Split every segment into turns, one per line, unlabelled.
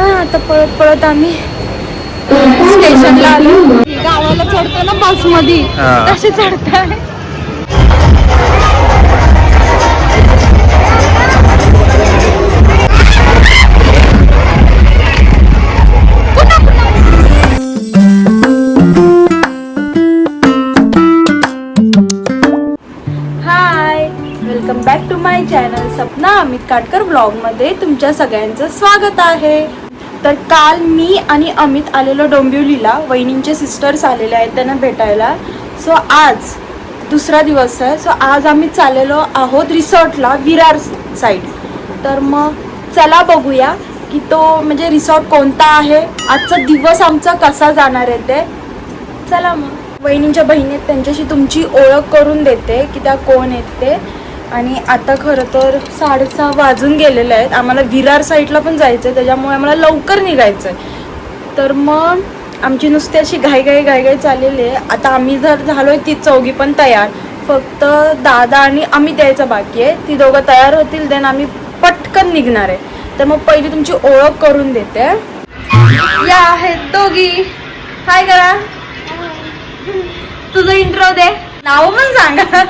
आता पळत पळत आम्ही स्टेशनला आलो. गावाला चढतो ना बस मध्ये तसे चढताय. Hi, welcome back to my channel Sapna Amit Katkar ब्लॉगमध्ये तुमच्या सगळ्यांचं स्वागत आहे. तर काल मी आणि अमित आलेलो डोंबिवलीला. वहिनींचे सिस्टर्स आलेले आहेत त्यांना भेटायला. सो आज दुसरा दिवस आहे. सो आज आम्ही चाललेलो आहोत रिसॉर्टला, विरार साईड. तर मग चला बघूया की तो म्हणजे रिसॉर्ट कोणता आहे, आजचा दिवस आमचा कसा जाणार आहे ते. चला मग. वहिनींच्या बहिणी आहेत, त्यांच्याशी तुमची ओळख करून देते की त्या कोण आहेत ते. आणि आता खरं तर 6:30 वाजून गेलेले आहेत. आम्हाला विरार साईडला पण जायचं आहे, त्याच्यामुळे आम्हाला लवकर निघायचं आहे. तर मग आमची नुसती अशी घाई चाललेली आहे. आता आम्ही जर झालो आहे ती चौघी पण तयार, फक्त दादा आणि आम्ही द्यायचं बाकी आहे. ती दोघं तयार होतील देन आम्ही पटकन निघणार आहे. तर मग पहिली तुमची ओळख करून देते. या आहेत दोघी. हाय करा. तुझं इंट्रो दे, नाव पण सांगा.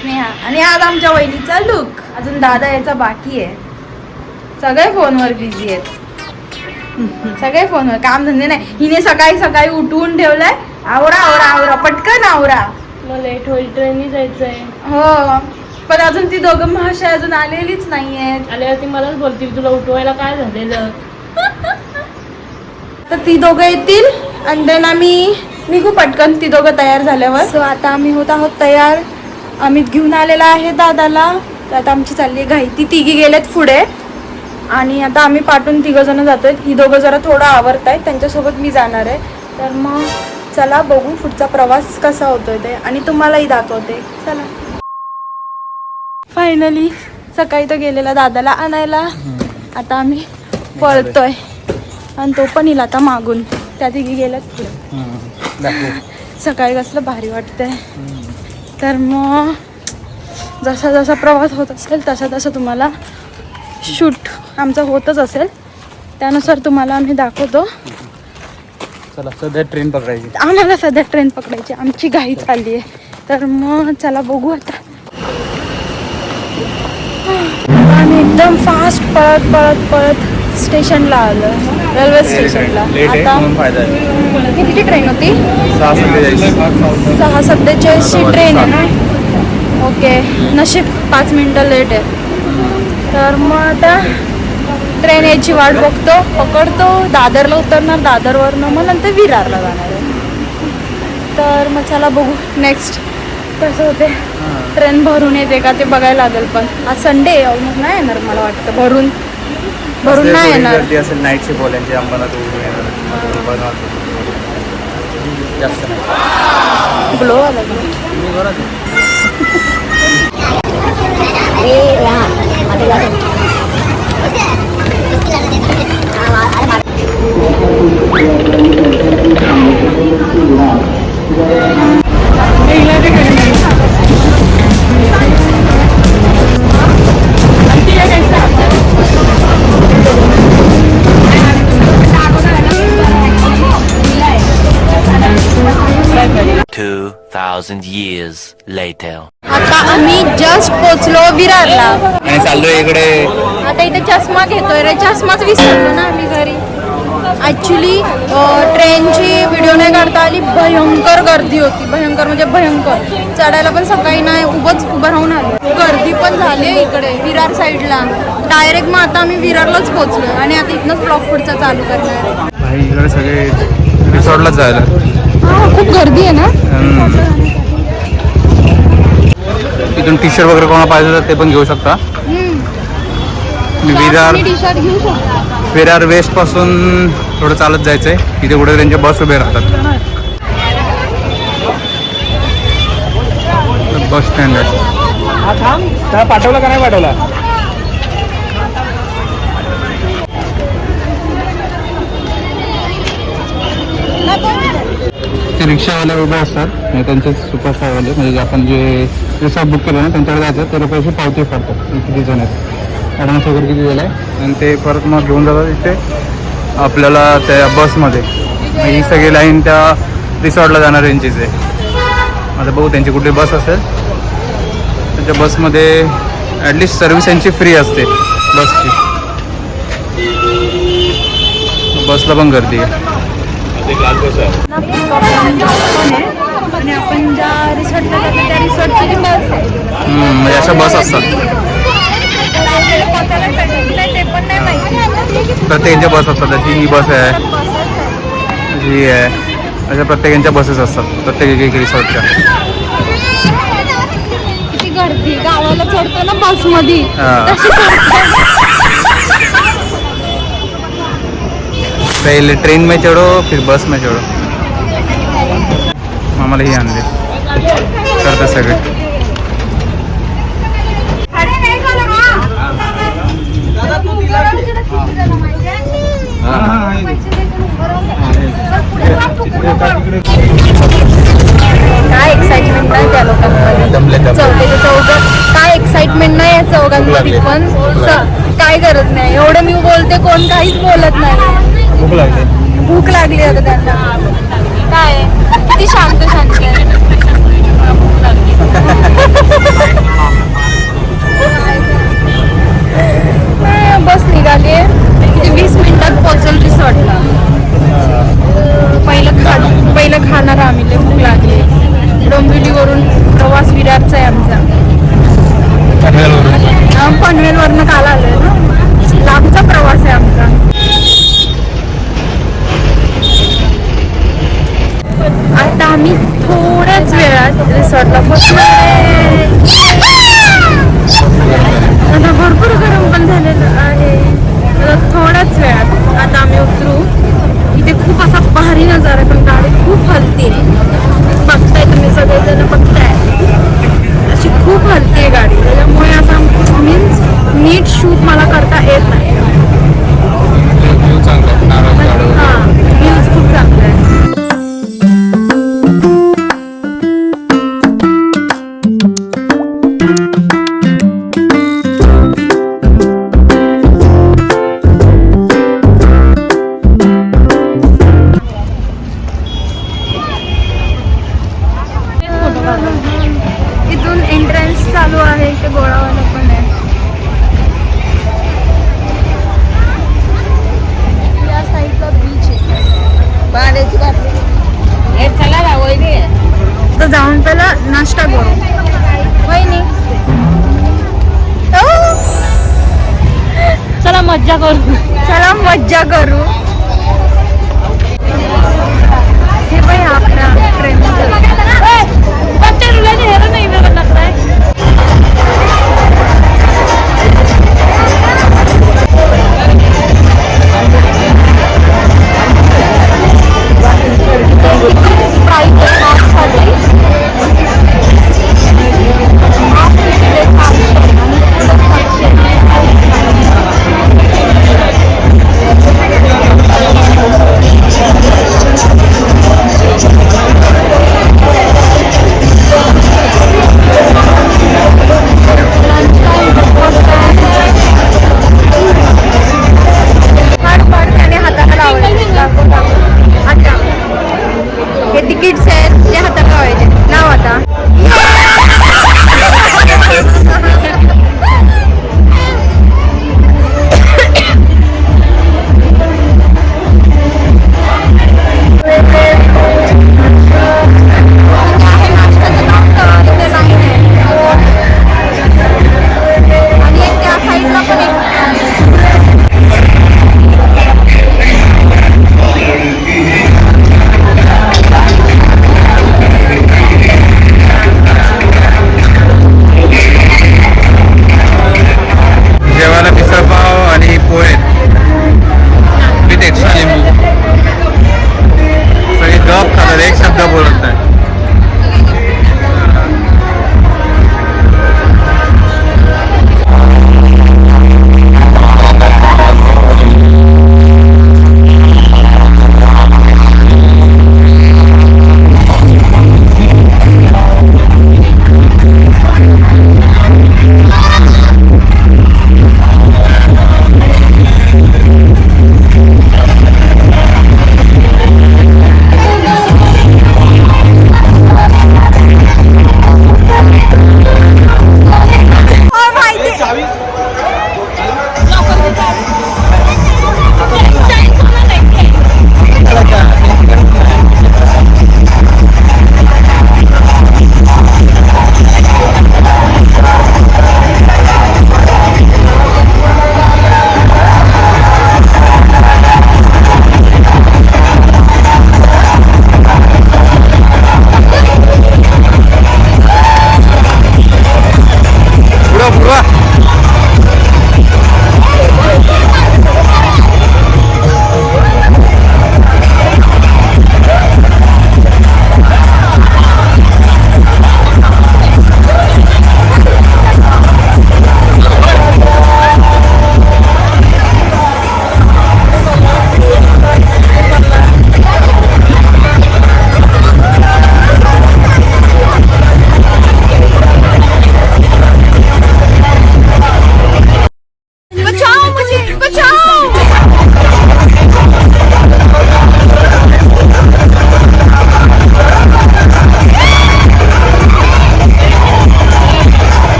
स्नेहा. आणि आज आमच्या वहिनीचा लुक. अजून दादा यायचा बाकी आहे. सगळे फोनवर बिझी आहेत, सगळे फोनवर, काम धंदे नाही. हिने सकाळी सकाळी उठवून ठेवलंय, आवरा आवरा आवरा पटकन आवरा,
मला लेट होईल, ट्रेननी जायचंय.
हो, पण अजून ती दोघं महाशय अजून आलेलीच नाहीयेत.
आल्यावरती मलाच बोलतील तुला उठवायला काय झालेलं.
तर ती दोघं येतील आणि देन आम्ही निघू पटकन, ती दोघं तयार झाल्यावर. सो आता आम्ही होत आहोत तयार. अमित घेऊन आलेला आहे दादाला. तर आता आमची चालली घाई. ती तिघी गेलेत पुढे आणि आता आम्ही पाठून 3 जण जातोय. ही दोघं जरा थोडं आवरत आहेत, त्यांच्यासोबत मी जाणार आहे. तर मग चला बघू पुढचा प्रवास कसा होतोय ते आणि तुम्हालाही दाखवते. चला. फायनली सकाळी तो गेलेला दादाला आणायला. आता आम्ही पळतोय आणि तो पण येईल आता मागून. त्या तिघी गेल्यात पुढे. सकाळी कसलं भारी वाटतंय. तर मग जसा जसा प्रवास होत असेल तसा तसा तुम्हाला शूट आमचा होतच असेल, त्यानुसार तुम्हाला आम्ही दाखवतो.
चला सध्या ट्रेन पकडायची.
आम्हाला सध्या ट्रेन पकडायची, आमची घाई चालली आहे. तर मग चला बघू. आता आम्ही एकदम फास्ट पळत पळत पळत स्टेशनला आलो, रेल्वे स्टेशनला. आता किती ट्रेन होती? 6:47ची ट्रेन आहे ना. ओके, नशीब 5 मिनिटं लेट आहे. तर मग आता ट्रेन यायची वाट बघतो, पकडतो. दादरला उतरणार, दादरवरनं मग नंतर विरारला जाणार आहे. तर मग चला बघू नेक्स्ट कसं होते. ट्रेन भरून येते का ते बघायला लागेल. पण आज संडे आहे, ऑलमोस्ट नाही येणार मला वाटतं. भरून नाही येणार.
नाईट शिफ्ट बोलायची आम्हाला जास्त नाही.
ग्लो आला
years later.
आता आम्ही जस्ट पोचलो विरारला
आणि चाललोय इकडे.
आता इथे चष्मा घेतोय रे, चष्माच विसरलो ना आम्ही घरी. ॲक्च्युली ट्रेनची व्हिडिओ नाही काढता आली. भयंकर गर्दी होती, भयंकर म्हणजे भयंकर. चढायला पण सकाळी नाही, उभं राहून आलो. गर्दी पण झाली इकडे विरार साईडला. डायरेक्ट मग आता आम्ही विरारलाच पोचलो आणि आता इथनंच ब्लॉग पुढचा चालू करणार.
भाई इकडे सगळे रिसॉर्टलाच जायला.
हां, खूप गर्दी आहे ना.
तिथून टी शर्ट वगैरे कोणाला पाहिजे तर ते पण घेऊ शकता. विरार वेस्ट पासून थोडं चालत जायचंय. तिथे कुठे त्यांच्या बस उभे राहतात. बस स्टँड आहे. पाठवला का नाही पाठवला? ते रिक्षावाले उभे असतात, त्यांचे सुपरस्टारवाले, म्हणजे आपण जे रिसॉर्ट बुक केलं ना त्यांच्याकडे जायचं. ते पैसे पावती पडतात किती जण आहेत. ॲडव्हान्स वगैरे किती दिलं आहे आणि ते परत मग घेऊन जातात तिथे आपल्याला त्या बसमध्ये. मग ही सगळी लाईन त्या रिसॉर्टला जाणार यांचीच आहे. आता बघू त्यांची कुठली बस असेल त्याच्या बसमध्ये ॲटलिस्ट सर्व्हिस यांची फ्री असते बसची. बसला पण गर्दी आहे.
आणि आपण ज्या रिसॉर्टला जातो त्या रिसॉर्टची बस आहे.
म्हणजे अशा बस असतात
ते पण नाही माहिती.
प्रत्येकांच्या बस असतात. जशी ही बस आहे ही आहे अशा प्रत्येकांच्या बसेस असतात प्रत्येक एक रिसॉर्टच्या.
किती गर्दी गावाला चढतो ना बसमध्ये
पहिले ट्रेन में चढो फिर बस में चढो. आम्हाला ही आणले करतात सगळे.
काय एक्साइटमेंट नाही त्या लोकांमध्ये. चौघे काय एक्साइटमेंट नाही या चौघांमध्ये पण. काय गरज नाही एवढं मी बोलते कोण काहीच बोलत नाही.
भूक लागते.
भूक लागली आता त्यांना. काय किती शांत शांत आहे. बस निघाली आहे किती 20 मिनिटात पोहोचेल रिसॉर्टला. पहिलं खाणार आम्ही. लय भूक लागली. डोंबिवलीवरून प्रवास विरारचा आहे आमचा. पनवेलवरनं काल आलोय ना. लांबचा प्रवास आहे आमचा. आता आम्ही थोड्याच वेळात रिसॉर्टला पोहोचणार आहे. आता भरपूर गरम पण झालेलं आहे. थोड्याच वेळात आता आम्ही उतरू. इथे खूप असा भारी नजारा पण गाडी खूप हलते. बघताय तुम्ही सगळेजण बघताय अशी खूप हलते गाडी. त्याच्यामुळे असं मीन्स नीट शूट मला करता येत नाही. हां व्ह्यूज खूप चांगला आहे. इथून एंट्रन्स चालू आहे. इथे गोळावाला पण आहे. या साईडला बीच आहे. पाण्याची बाटली तर जाऊन पहिला नाश्ता करू. वहिनी
चला मज्जा करू.
चला मज्जा करू. हे बाई आपला ट्रेन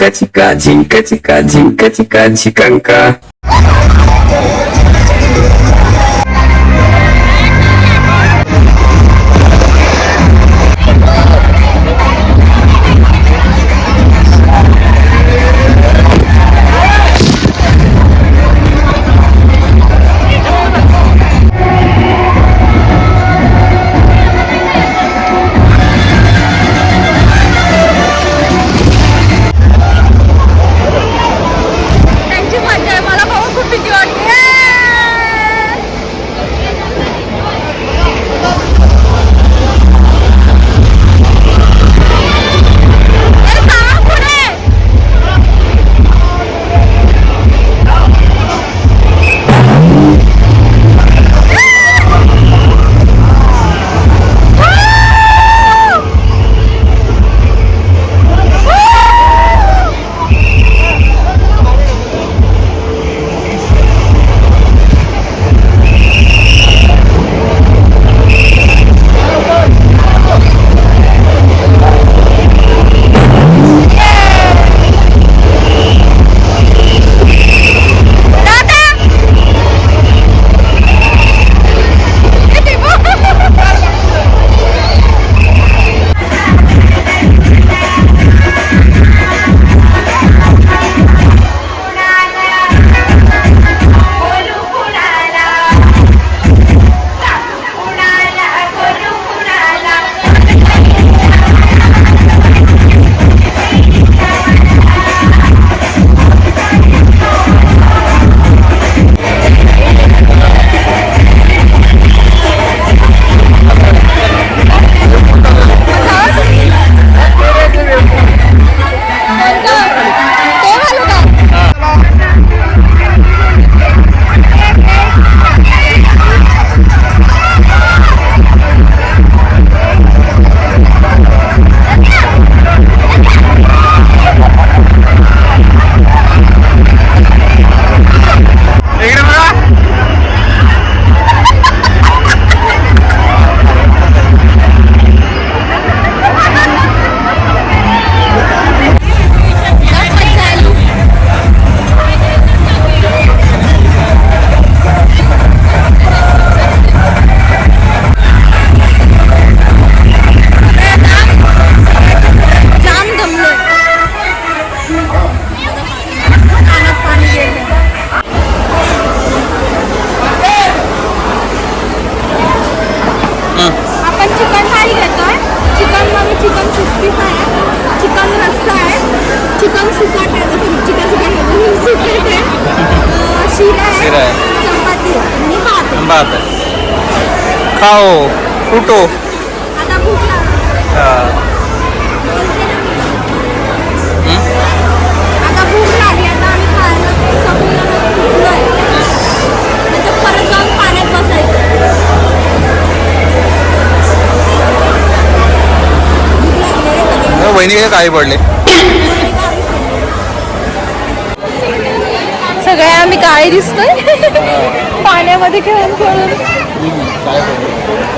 झिंका चिका झिंका चिका झिंका चिका झिकांका.
त्यांची मजा आहे. मला भाऊ खूप भीती वाटते. अरे थांबा पुढे.
बात है. खाओ फ्रूटो.
आता भूक लागली. आता भूक लागली. आता आम्ही खायला सगळं नंतर परत जाऊन पाण्यात बसायचं. भूक लागली रे सगळ्यांना.
वहिनी काही पडले.
सगळे आम्ही काय दिसतोय पाण्यामध्ये खेळून खेळून.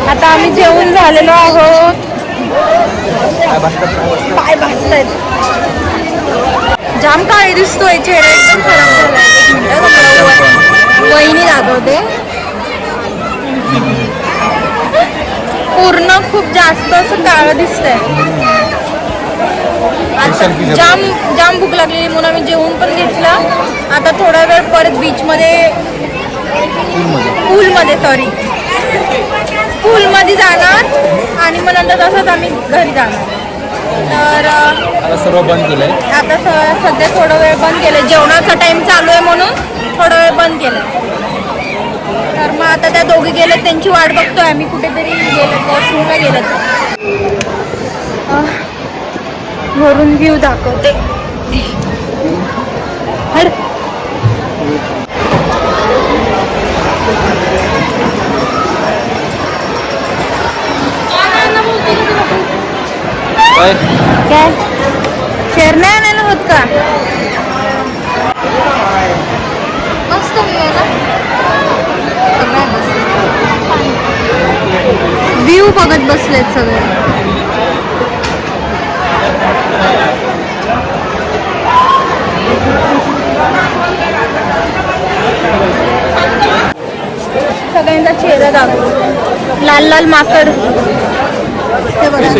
आता आम्ही जेवून झालेलो आहोत. पाय भाजतायत. जाम काळी दिसतोय. चेहरा एकदम खराब झाला. वहिनी दाखवते. पूर्ण खूप जास्त असं काळं दिसतंय. जाम भूक लागलेली म्हणून आम्ही जेवून पण घेतलं. आता थोडा वेळ परत बीचमध्ये पूलमध्ये जाणार आणि मग नंतर तसंच आम्ही घरी जाणार. तर
सर्व बंद केलंय.
आता सध्या थोडा वेळ बंद केलं. जेवणाचा टाइम चालू आहे म्हणून थोडा वेळ बंद केलं. तर मग आता त्या दोघी गेलेत. त्यांची वाट बघतोय आम्ही. कुठेतरी गेलेत वॉशरूमला गेलेत. वरून व्ह्यू दाखवते. काय शेर नाही आणायला होत का? मस्त व्ह्यू बघत बसलेत सगळे. सगळ्यांचा चेहरा दाखव. लाल लाल माकड, हे बघा.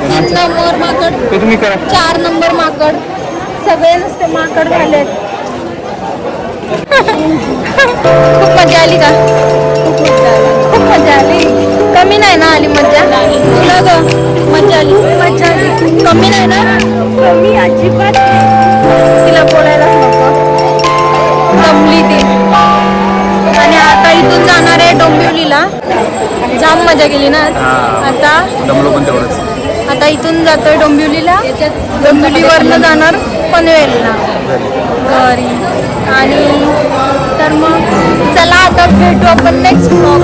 3 नंबर माकड,
ते तुम्ही करा.
4 नंबर माकड, सगळे नुसते माकड झालेत. खूप मजा आली का? खूप मजा आली. कमी नाही ना आली मजा? तुला ग मजा आली? मजा आली. कमी नाही ना? कमी अजिबात. तिला बोलायलाच नको, जमली ती. आणि आता इथून जाणार आहे डोंबिवलीला. जाम मजा केली ना आता.
दमलो पण तेवढंच.
आता इथून जातोय डोंबिवलीला, डोंबिवलीवरनं जाणार पनवेलला घरी. आणि तर मग चला आता भेटू आपण नेक्स्ट ब्लॉग.